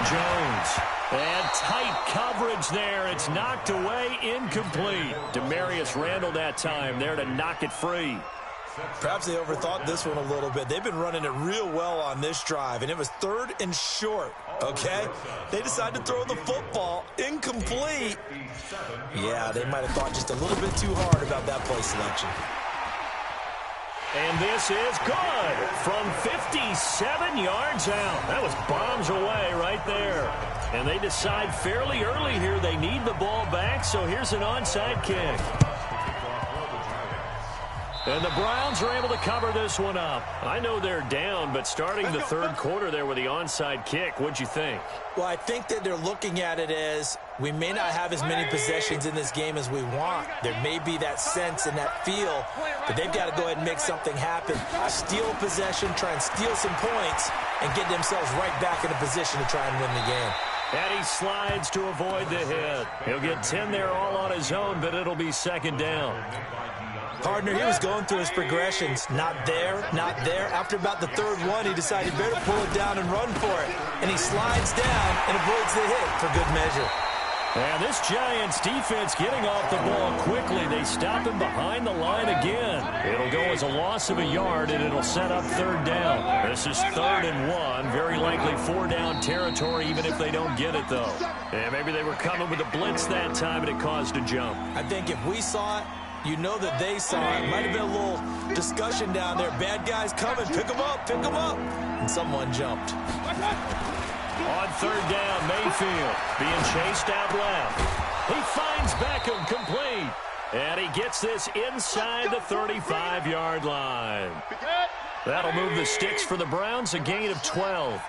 Jones. And tight coverage there. It's knocked away, incomplete. Demarius Randall that time there to knock it free. Perhaps they overthought this one a little bit. They've been running it real well on this drive, and it was 3rd and short, okay? They decided to throw the football incomplete. Yeah, they might have thought just a little bit too hard about that play selection. And this is good from 57 yards out. That was bombs away right there. And they decide fairly early here they need the ball back, so here's an onside kick. And the Browns are able to cover this one up. I know they're down, but starting the 3rd quarter there with the onside kick, what'd you think? Well, I think that they're looking at it as we may not have as many possessions in this game as we want. There may be that sense and that feel that they've got to go ahead and make something happen. Steal a possession, try and steal some points, and get themselves right back in a position to try and win the game. And he slides to avoid the hit. He'll get 10 there all on his own, but it'll be 2nd down. Partner, he was going through his progressions. Not there, not there. After about the 3rd one, he decided better pull it down and run for it. And he slides down and avoids the hit for good measure. And this Giants defense getting off the ball quickly. They stop him behind the line again. It'll go as a loss of a yard, and it'll set up 3rd down. This is 3rd and 1. Very likely 4-down territory, even if they don't get it, though. And maybe they were coming with a blitz that time, and it caused a jump. I think if we saw it, you know that they saw it. Might have been a little discussion down there. Bad guys coming. Pick them up. Pick them up. And someone jumped. On 3rd down, Mayfield being chased out left. He finds Beckham complete. And he gets this inside the 35-yard line. That'll move the sticks for the Browns, a gain of 12.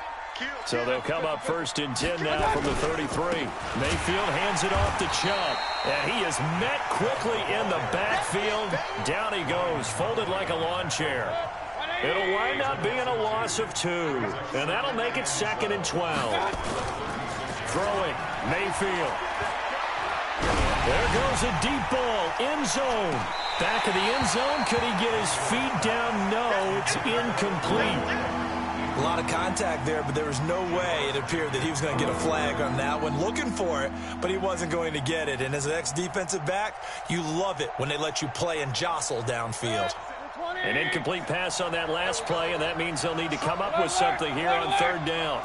So they'll come up 1st and 10 now from the 33. Mayfield hands it off to Chubb. And he is met quickly in the backfield. Down he goes, folded like a lawn chair. It'll wind up being a loss of 2. And that'll make it 2nd and 12. Throwing, Mayfield. There goes a deep ball, end zone. Back of the end zone, could he get his feet down? No, it's incomplete. A lot of contact there, but there was no way it appeared that he was going to get a flag on that one. Looking for it, but he wasn't going to get it. And as an ex-defensive back, you love it when they let you play and jostle downfield. An incomplete pass on that last play, and that means they'll need to come up with something here on 3rd down.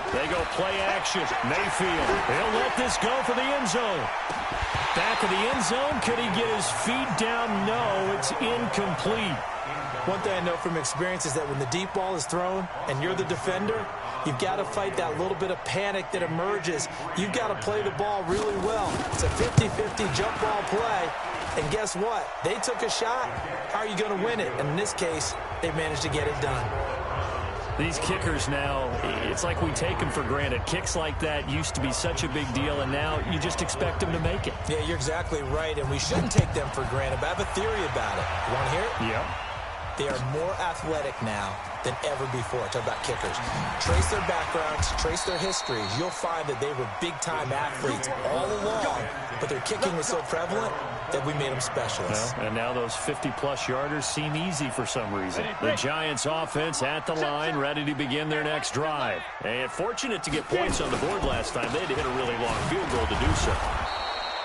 They go play action. Mayfield, he'll let this go for the end zone. Back of the end zone, could he get his feet down? No, it's incomplete. One thing I know from experience is that when the deep ball is thrown and you're the defender, you've got to fight that little bit of panic that emerges. You've got to play the ball really well. It's a 50-50 jump ball play. And guess what? They took a shot. How are you going to win it? And in this case, they managed to get it done. These kickers now, it's like we take them for granted. Kicks like that used to be such a big deal, and now you just expect them to make it. Yeah, you're exactly right, and we shouldn't take them for granted, but I have a theory about it. You want to hear it? Yeah. They are more athletic now than ever before. Talk about kickers. Trace their backgrounds, trace their histories. You'll find that they were big-time athletes all along, but their kicking was so prevalent that we made them specialists. Well, and now those 50-plus yarders seem easy for some reason. The Giants offense at the line, ready to begin their next drive. And fortunate to get points on the board last time. They had to hit a really long field goal to do so.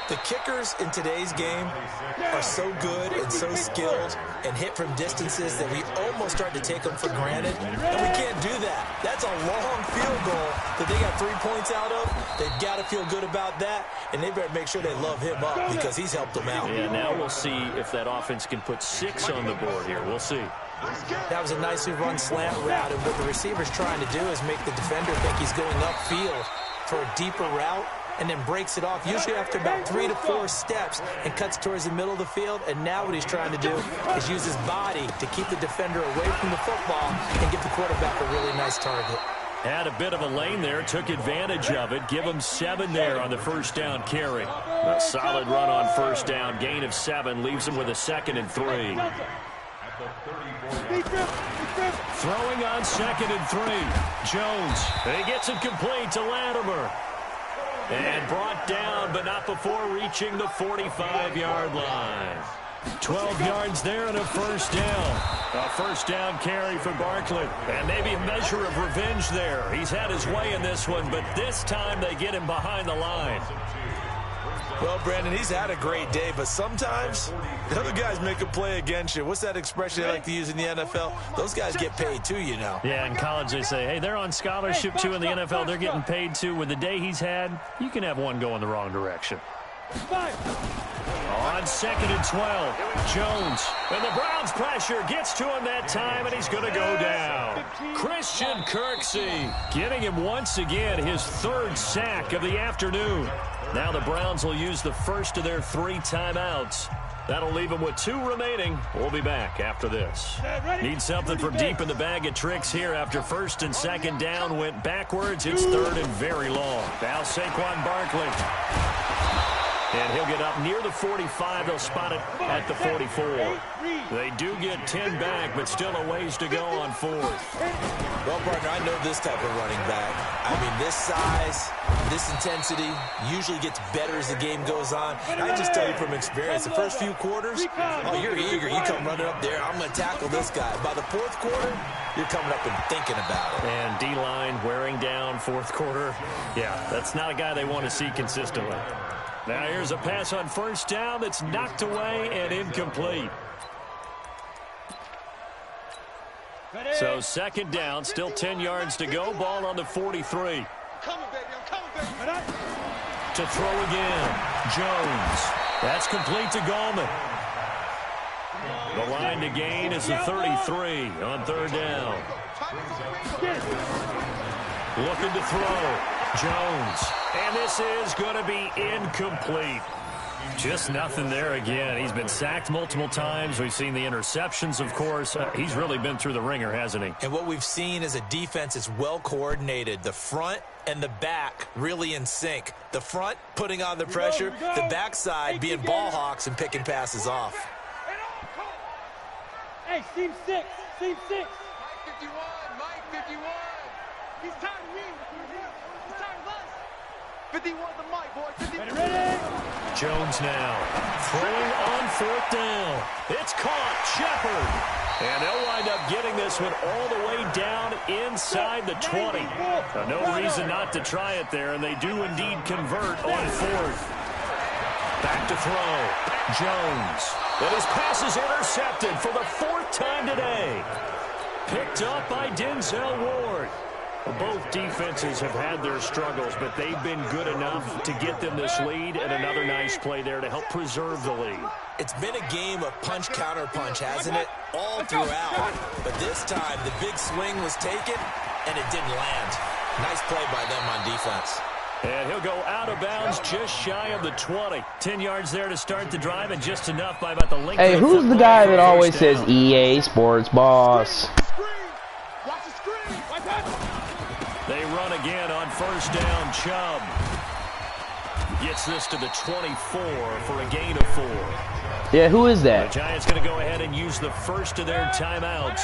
The kickers in today's game are so good and so skilled and hit from distances that we almost start to take them for granted, and we can't do that. That's a long field goal that they got 3 points out of. They've got to feel good about that, and they better make sure they love him up because he's helped them out. Yeah, now we'll see if that offense can put 6 on the board here. We'll see. That was a nicely run slant route, and what the receiver's trying to do is make the defender think he's going upfield for a deeper route, and then breaks it off, usually after about 3 to 4 steps, and cuts towards the middle of the field. And now what he's trying to do is use his body to keep the defender away from the football and give the quarterback a really nice target. Had a bit of a lane there, took advantage of it. Give him 7 there on the 1st down carry. A solid run on 1st down, gain of 7, leaves him with a 2nd and 3. Throwing on 2nd and 3. Jones, he gets it complete to Latimer. And brought down, but not before reaching the 45-yard line. 12 yards there and a 1st down. A 1st down carry for Barkley. And maybe a measure of revenge there. He's had his way in this one, but this time they get him behind the line. Well, Brandon, he's had a great day, but sometimes the other guys make a play against you. What's that expression they like to use in the NFL? Those guys get paid too, you know. Yeah, in college they say, hey, they're on scholarship too. In the NFL, they're getting paid too. With the day he's had, you can have one go in the wrong direction. On 2nd and 12, Jones. And the Browns pressure gets to him that time, and he's going to go down. Christian Kirksey getting him once again his 3rd sack of the afternoon. Now the Browns will use the first of their 3 timeouts. That'll leave them with 2 remaining. We'll be back after this. Need something from deep in the bag of tricks here after 1st and 2nd down went backwards. It's 3rd and very long. Now Saquon Barkley. And he'll get up near the 45. They'll spot it at the 44. They do get 10 back, but still a ways to go on 4th. Well, partner, I know this type of running back. I mean, this size, this intensity usually gets better as the game goes on. And I just tell you from experience, the first few quarters, oh, you're eager. You come running up there, I'm going to tackle this guy. By the 4th quarter, you're coming up and thinking about it. And D-line wearing down 4th quarter. Yeah, that's not a guy they want to see consistently. Now here's a pass on 1st down that's knocked away and incomplete. So 2nd down, still 10 yards to go. Ball on the 43. To throw again, Jones. That's complete to Gallman. The line to gain is the 33 on 3rd down. Looking to throw. Jones. And this is going to be incomplete. Just nothing there again. He's been sacked multiple times. We've seen the interceptions, of course. He's really been through the ringer, hasn't he? And what we've seen is a defense is well coordinated. The front and the back really in sync. The front putting on the pressure. The backside being ball hawks and picking passes off. Hey, team 6. Team 6. Mike 51. Mike 51. He's tired of me. He's tired of us. 51 the mic, boy. 51. Ready? Jones now throwing on 4th down. It's caught. Shepard. And they'll wind up getting this one all the way down inside the 20. No reason not to try it there, and they do indeed convert on 4th. Back to throw. Jones. And his pass is intercepted for the 4th time today. Picked up by Denzel Ward. Both defenses have had their struggles, but they've been good enough to get them this lead, and another nice play there to help preserve the lead. It's been a game of punch-counter-punch, hasn't it? All throughout. But this time, the big swing was taken, and it didn't land. Nice play by them on defense. And he'll go out of bounds just shy of the 20. 10 yards there to start the drive, and just enough by about the length. Hey, who's the guy that always says EA Sports Boss? Watch the screen. Watch that. They run again on 1st down. Chubb gets this to the 24 for a gain of 4. Yeah, who is that? The Giants going to go ahead and use the first of their timeouts.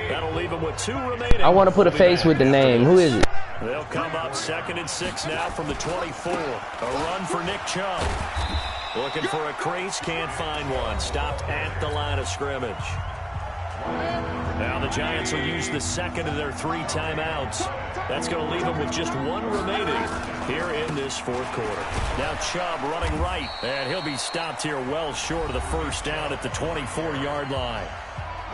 That'll leave them with 2 remaining. I want to put a face with the name. Who is it? They'll come up 2nd and 6 now from the 24. A run for Nick Chubb. Looking for a crease, can't find one. Stopped at the line of scrimmage. Now the Giants will use the 2nd of their 3 timeouts. That's going to leave them with just 1 remaining here in this 4th quarter. Now Chubb running right, and he'll be stopped here well short of the 1st down at the 24-yard line.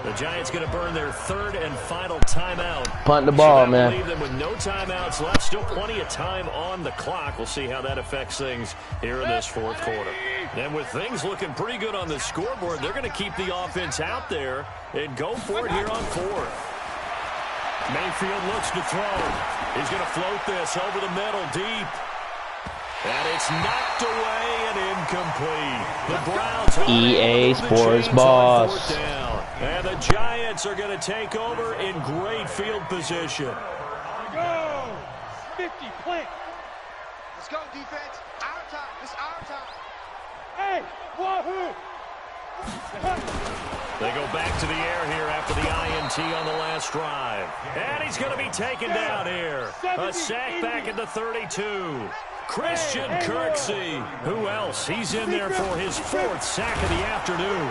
The Giants going to burn their 3rd and final timeout. Punt the ball, man. Leave them with no timeouts left. Still plenty of time on the clock. We'll see how that affects things here in this 4th quarter. And with things looking pretty good on the scoreboard, they're going to keep the offense out there and go for it here on 4th. Mayfield looks to throw. He's going to float this over the middle deep. And it's knocked away and incomplete. The Browns EA Sports Boss. And the Giants are going to take over in great field position. Go! 50, plant. Let's go, defense. Our time. It's our time. Hey, wahoo! They go back to the air here after the INT on the last drive. And he's going to be taken down here. A sack back at the 32. Christian Kirksey. Who else? He's in there for his 4th sack of the afternoon.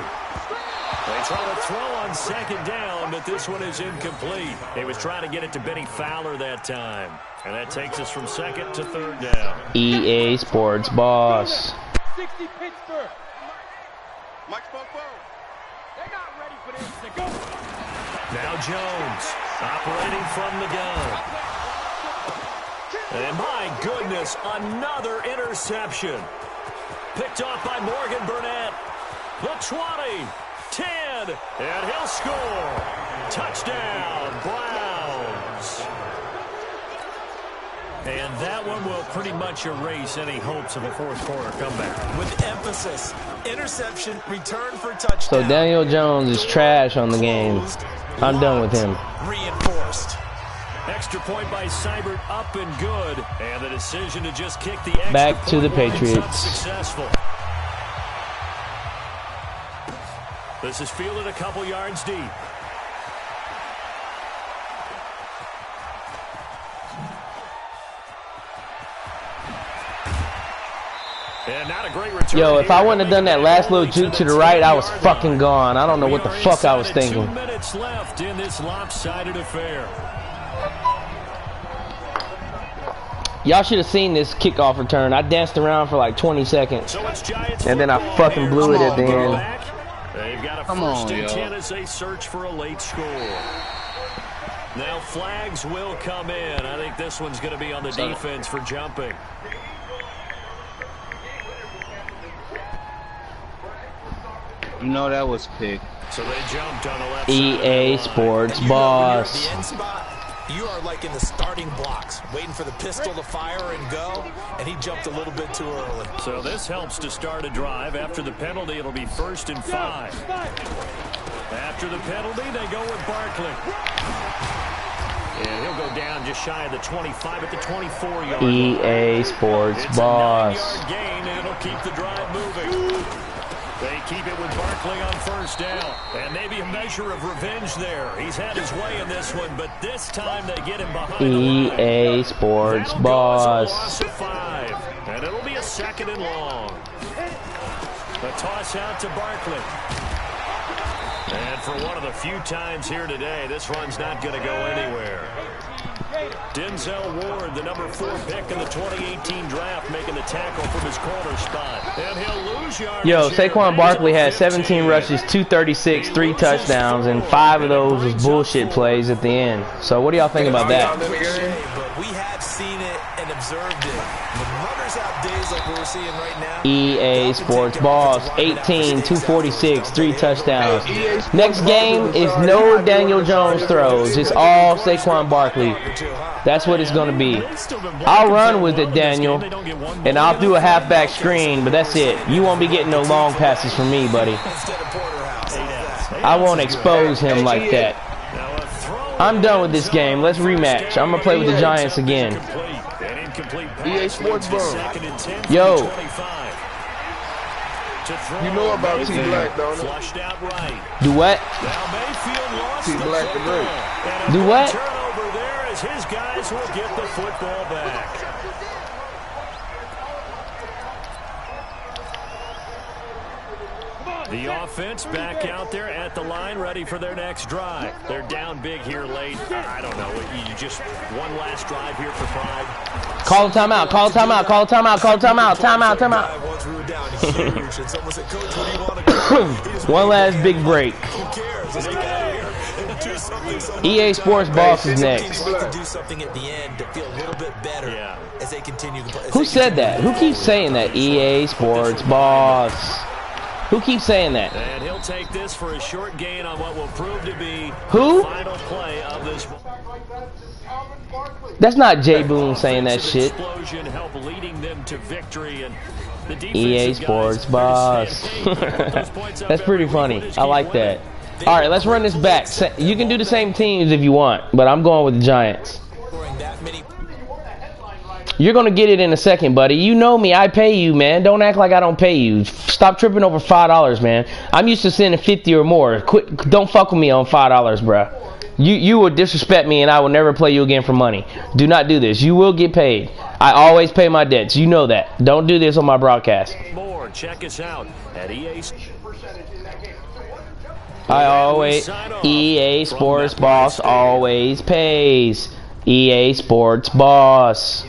They try to throw on 2nd down, but this one is incomplete. He was trying to get it to Benny Fowler that time. And that takes us from 2nd to 3rd down. EA Sports Boss. 60 Pittsburgh. Mike Bobo. They're not ready for this. They go. Now Jones operating from the gun. And my goodness, another interception. Picked off by Morgan Burnett. The 20, 10, and he'll score. Touchdown, Browns. And that one will pretty much erase any hopes of a fourth quarter comeback. With emphasis, interception, return for touchdown. So Daniel Jones is trash on the game. I'm done with him. Reinforced. Extra point by Seibert, up and good. And the decision to just kick the extra Back to the point was Patriots. unsuccessful. This is fielded a couple yards deep. And not a great return. Yo, if I wouldn't have done that last little juke to the right, I was fucking gone. I don't know what the fuck I was thinking. 2 minutes left in this lopsided affair. Y'all should have seen this kickoff return. I danced around for like 20 seconds. So it's Giants And then I fucking blew it at the end. They've got a Come first on, and yo. 10 as they search for a late score. Now flags will come in. I think this one's going to be on the defense for jumping. You know that was picked. So they jumped on the left EA side. Sports And you know when you're at Boss. the end spot, you are like in the starting blocks, waiting for the pistol to fire and go, and he jumped a little bit too early. So this helps to start a drive. After the penalty, it'll be 1st and 5. After the penalty, they go with Barkley. And he'll go down just shy of the 25 at the 24-yard line. EA Sports It's Boss. a 9-yard gain, and it'll keep the drive moving. They keep it with Barkley on 1st down. And maybe a measure of revenge there. He's had his way in this one, but this time they get him behind the line. EA Sports That'll go as a Boss. loss of 5. And it'll be a 2nd and long. The toss out to Barkley. And for one of the few times here today, this run's not going to go anywhere. Denzel Ward, the number 4 pick in the 2018 draft, making the tackle from his corner spot. And he'll lose yardage. Yo, here. Saquon Barkley had 17 rushes, 236, 3 touchdowns, and 5 of those was bullshit plays at the end. So what do y'all think about that? But we have seen it and observed it. The runners out days like we're seeing right now. EA Sports Boss, 18, 246, 3 touchdowns. Next game is no Daniel Jones throws. It's all Saquon Barkley. That's what it's going to be. I'll run with it, Daniel, and I'll do a halfback screen, but that's it. You won't be getting no long passes from me, buddy. Instead of Porterhouse. I won't expose him like that. I'm done with this game. Let's rematch. I'm going to play with the Giants again. EA Sports Boss. Yo. You know about T Black, don't you? Flushed out right. Do what? Now Mayfield lost T the Black the football. great. And a Do big what? turnover there as his guys will get the football back. The offense back out there at the line, ready for their next drive. They're down big here late. I don't know. You just one last drive here for pride. Call a timeout. Call a timeout. Call a timeout. Call a timeout. Timeout. Timeout. Once we were down huge, and someone said, "Coach, what do you want to go?" He just One last big break. Who cares? Let's get out of here and do something. EA Sports Boss is next. Teams like to do something at the end to feel a little bit better as they continue to play. Who said that? Who keeps saying that? EA Sports Boss. Who keeps saying that? And he'll take this for a short gain on what will prove to be Who? the final play of this. That's not Jay Boone saying that shit. Explosion help leading them to victory, and the EA defensive Sports guys Boss. understand, those points up That's pretty every week, funny. we'll just I keep like winning. that. All right, let's run this back. You can do the same teams if you want, but I'm going with the Giants. scoring that many. You're going to get it in a second, buddy. You know me. I pay you, man. Don't act like I don't pay you. Stop tripping over $5, man. I'm used to sending 50 or more. Quit. Don't fuck with me on $5, bruh. You will disrespect me, and I will never play you again for money. Do not do this. You will get paid. I always pay my debts. You know that. Don't do this on my broadcast. More. Check us out at EA. EA Sports Boss always pays. EA Sports Boss.